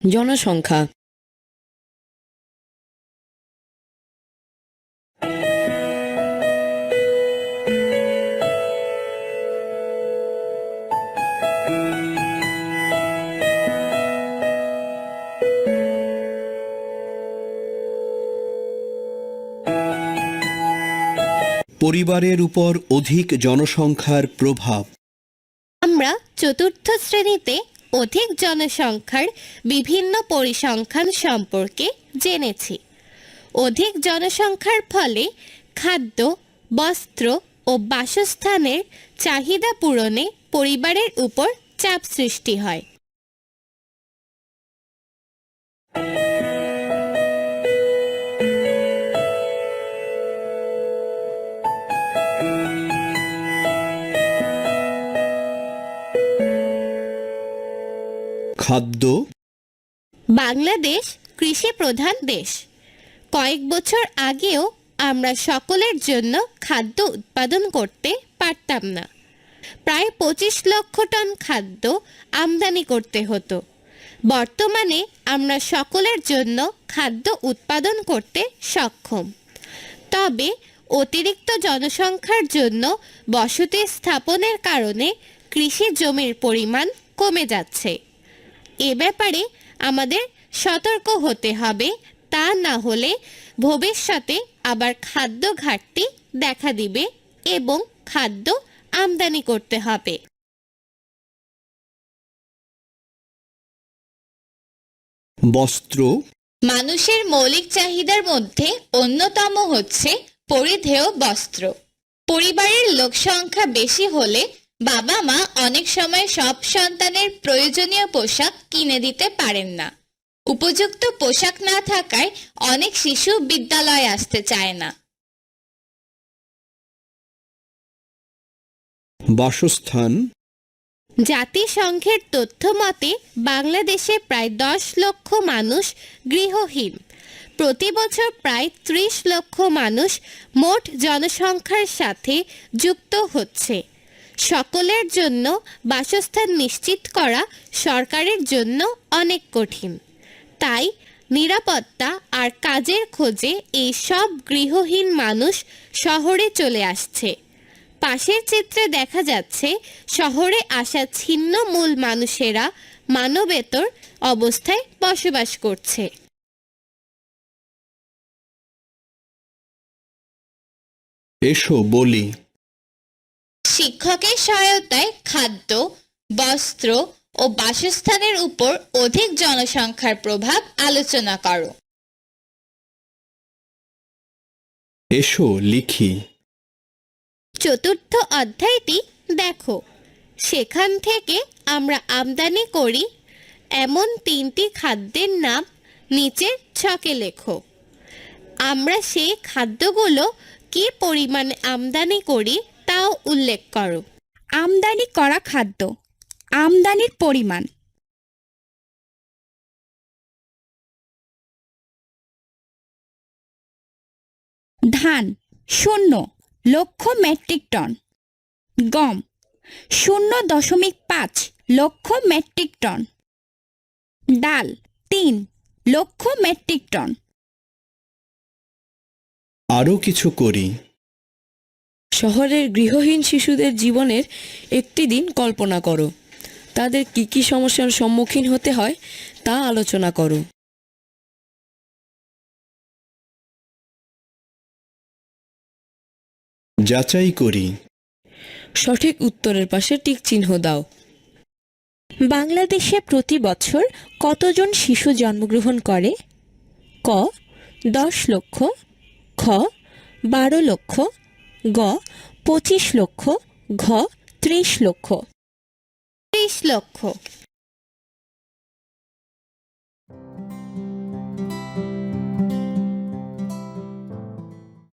জনসংখ্যা। পরিবারের উপর অধিক জনসংখ্যার প্রভাব। আমরা চতুর্থ শ্রেণীতে অধিক জনসংখ্যার বিভিন্ন পরিসংখ্যান সম্পর্কে জেনেছি। অধিক জনসংখ্যার ফলে খাদ্য, বস্ত্র ও বাসস্থানের চাহিদা পূরণে পরিবারের উপর চাপ সৃষ্টি হয়। খাদ্য। বাংলাদেশ কৃষি প্রধান দেশ। কয়েক বছর আগেও আমরা সকলের জন্য খাদ্য উৎপাদন করতে পারতাম না। প্রায় 25 লক্ষ টন খাদ্য আমদানি করতে হতো। বর্তমানে আমরা সকলের জন্য খাদ্য উৎপাদন করতে সক্ষম। তবে অতিরিক্ত জনসংখ্যার জন্য বসতি স্থাপনের কারণে কৃষি জমির পরিমাণ কমে যাচ্ছে। এ ব্যাপারে আমাদের সতর্ক হতে হবে, তা না হলে ভবিষ্যতে আবার খাদ্য ঘাটতি দেখা দিবে এবং খাদ্য আমদানি করতে হবে। বস্ত্র। মানুষের মৌলিক চাহিদার মধ্যে অন্যতম হচ্ছে পরিধেয় বস্ত্র। পরিবারের লোকসংখ্যা বেশি হলে বাবা মা অনেক সময় সব সন্তানের প্রয়োজনীয় পোশাক কিনে দিতে পারেন না। উপযুক্ত পোশাক না থাকায় অনেক শিশু বিদ্যালয়ে আসতে চায় না। বাসস্থান। জাতিসংঘের তথ্য মতে বাংলাদেশে প্রায় 10 লক্ষ মানুষ গৃহহীন। প্রতি বছর প্রায় 30 লক্ষ মানুষ মোট জনসংখ্যার সাথে যুক্ত হচ্ছে। সকলের জন্য বাসস্থান নিশ্চিত করা সরকারের জন্য অনেক কঠিন। তাই নিরাপত্তা আর কাজের খোঁজে এই সব গৃহহীন মানুষ শহরে চলে আসছে। পাশের চিত্রে দেখা যাচ্ছে শহরে আসা ছিন্নমূল মানুষেরা মানবেতর অবস্থায় বসবাস করছে। এসো বলি। শিক্ষকের সহায়তায় খাদ্য, বস্ত্র ও বাসস্থানের উপর অধিক জনসংখ্যার প্রভাব আলোচনা করো। এসো লিখি। চতুর্থ অধ্যায়টি দেখো। সেখান থেকে আমরা আমদানি করি এমন 3টি খাদ্যের নাম নিচের ছকে লেখো। আমরা সেই খাদ্যগুলো কি পরিমাণে আমদানি করি তাও উল্লেখ করো। আমদানি করা খাদ্য, আমদানির পরিমাণ। ধান 0 লক্ষ মেট্রিক টন, গম 0.5 লক্ষ মেট্রিক টন, ডাল 3 লক্ষ মেট্রিক টন। আরও কিছু করি। শহরের গৃহহীন শিশুদের জীবনের একটি দিন কল্পনা করো। তাদের কি কি সমস্যার সম্মুখীন হতে হয় তা আলোচনা করো। যাচাই করি। সঠিক উত্তরের পাশে টিক চিহ্ন দাও। বাংলাদেশে প্রতি বছর কতজন শিশু জন্মগ্রহণ করে? ক 10 লক্ষ, খ 12 লক্ষ, গ 25 লক্ষ, ঘ 30 লক্ষ। 30 লক্ষ।